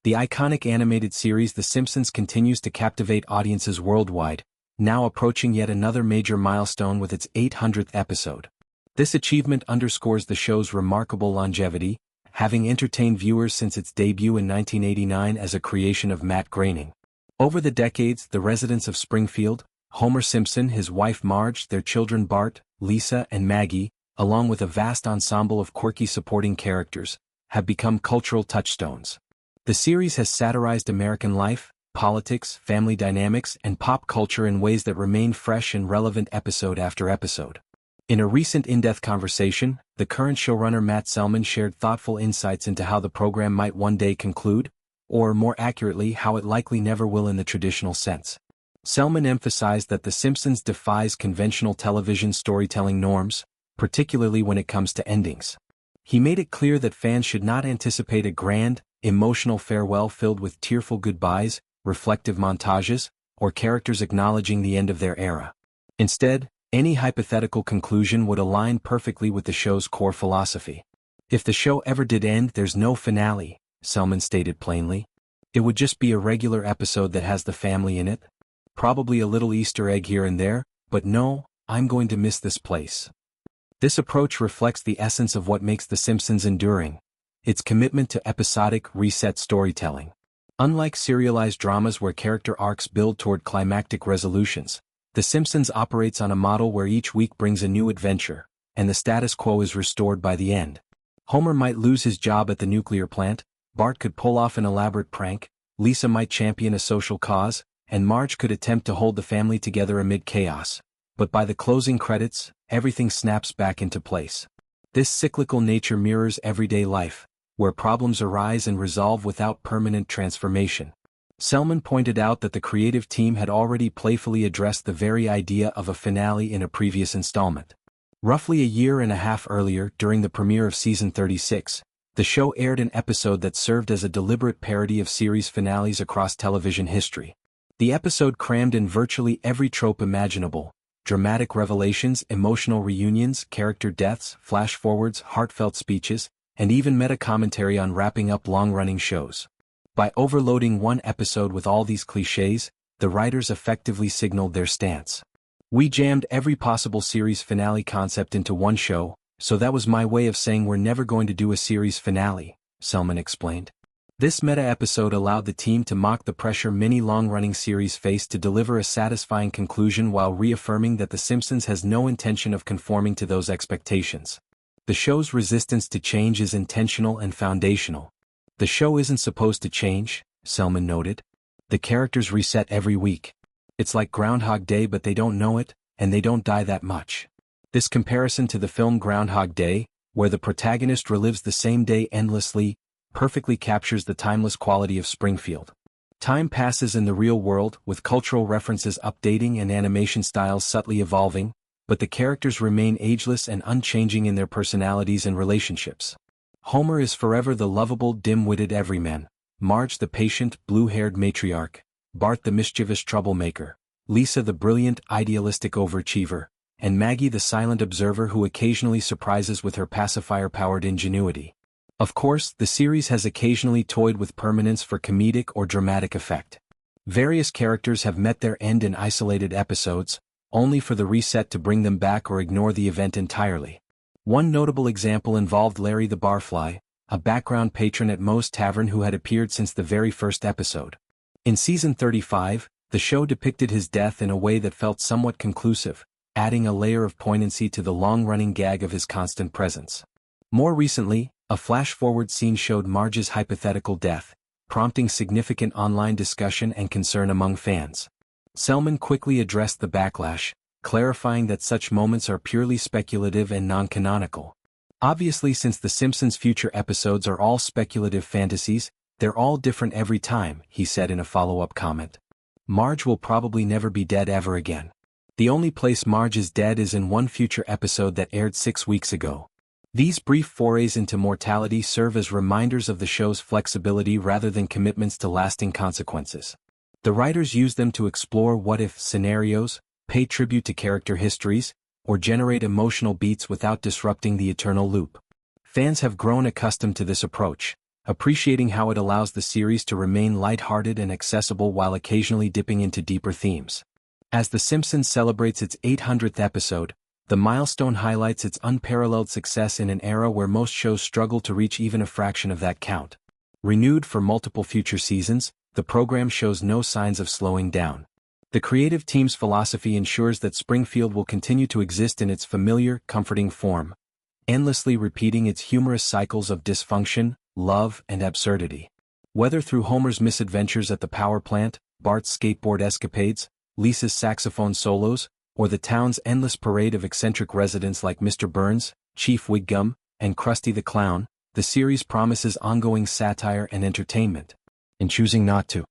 The iconic animated series The Simpsons continues to captivate audiences worldwide, now approaching yet another major milestone with its 800th episode. This achievement underscores the show's remarkable longevity, having entertained viewers since its debut in 1989 as a creation of Matt Groening. Over the decades, the residents of Springfield, Homer Simpson, his wife Marge, their children Bart, Lisa, and Maggie, along with a vast ensemble of quirky supporting characters, have become cultural touchstones. The series has satirized American life, politics, family dynamics, and pop culture in ways that remain fresh and relevant episode after episode. In a recent in-depth conversation, the current showrunner Matt Selman shared thoughtful insights into how the program might one day conclude, or more accurately, how it likely never will in the traditional sense. Selman emphasized that The Simpsons defies conventional television storytelling norms, particularly when it comes to endings. He made it clear that fans should not anticipate a grand, emotional farewell filled with tearful goodbyes, reflective montages, or characters acknowledging the end of their era. Instead, any hypothetical conclusion would align perfectly with the show's core philosophy. If the show ever did end, there's no finale, Selman stated plainly. It would just be a regular episode that has the family in it. Probably a little Easter egg here and there, but no, I'm going to miss this place. This approach reflects the essence of what makes The Simpsons enduring: its commitment to episodic, reset storytelling. Unlike serialized dramas where character arcs build toward climactic resolutions, The Simpsons operates on a model where each week brings a new adventure, and the status quo is restored by the end. Homer might lose his job at the nuclear plant, Bart could pull off an elaborate prank, Lisa might champion a social cause, and Marge could attempt to hold the family together amid chaos. But by the closing credits, everything snaps back into place. This cyclical nature mirrors everyday life, where problems arise and resolve without permanent transformation. Selman pointed out that the creative team had already playfully addressed the very idea of a finale in a previous installment. Roughly a year and a half earlier, during the premiere of season 36, the show aired an episode that served as a deliberate parody of series finales across television history. The episode crammed in virtually every trope imaginable: dramatic revelations, emotional reunions, character deaths, flash-forwards, heartfelt speeches, and even meta-commentary on wrapping up long-running shows. By overloading one episode with all these cliches, the writers effectively signaled their stance. "We jammed every possible series finale concept into one show, so that was my way of saying we're never going to do a series finale," Selman explained. This meta-episode allowed the team to mock the pressure many long-running series face to deliver a satisfying conclusion while reaffirming that The Simpsons has no intention of conforming to those expectations. The show's resistance to change is intentional and foundational. "The show isn't supposed to change," Selman noted. "The characters reset every week. It's like Groundhog Day, but they don't know it, and they don't die that much." This comparison to the film Groundhog Day, where the protagonist relives the same day endlessly, perfectly captures the timeless quality of Springfield. Time passes in the real world, with cultural references updating and animation styles subtly evolving, but the characters remain ageless and unchanging in their personalities and relationships. Homer is forever the lovable, dim-witted everyman, Marge the patient, blue-haired matriarch, Bart the mischievous troublemaker, Lisa the brilliant, idealistic overachiever, and Maggie the silent observer who occasionally surprises with her pacifier-powered ingenuity. Of course, the series has occasionally toyed with permanence for comedic or dramatic effect. Various characters have met their end in isolated episodes, only for the reset to bring them back or ignore the event entirely. One notable example involved Larry the Barfly, a background patron at Moe's Tavern who had appeared since the very first episode. In season 35, the show depicted his death in a way that felt somewhat conclusive, adding a layer of poignancy to the long-running gag of his constant presence. More recently, a flash-forward scene showed Marge's hypothetical death, prompting significant online discussion and concern among fans. Selman quickly addressed the backlash, clarifying that such moments are purely speculative and non-canonical. "Obviously, since The Simpsons' future episodes are all speculative fantasies, they're all different every time," he said in a follow-up comment. "Marge will probably never be dead ever again. The only place Marge is dead is in one future episode that aired 6 weeks ago." These brief forays into mortality serve as reminders of the show's flexibility rather than commitments to lasting consequences. The writers use them to explore what-if scenarios, pay tribute to character histories, or generate emotional beats without disrupting the eternal loop. Fans have grown accustomed to this approach, appreciating how it allows the series to remain lighthearted and accessible while occasionally dipping into deeper themes. As The Simpsons celebrates its 800th episode, the milestone highlights its unparalleled success in an era where most shows struggle to reach even a fraction of that count. Renewed for multiple future seasons, the program shows no signs of slowing down. The creative team's philosophy ensures that Springfield will continue to exist in its familiar, comforting form, endlessly repeating its humorous cycles of dysfunction, love, and absurdity. Whether through Homer's misadventures at the power plant, Bart's skateboard escapades, Lisa's saxophone solos, or the town's endless parade of eccentric residents like Mr. Burns, Chief Wiggum, and Krusty the Clown, the series promises ongoing satire and entertainment. In choosing not to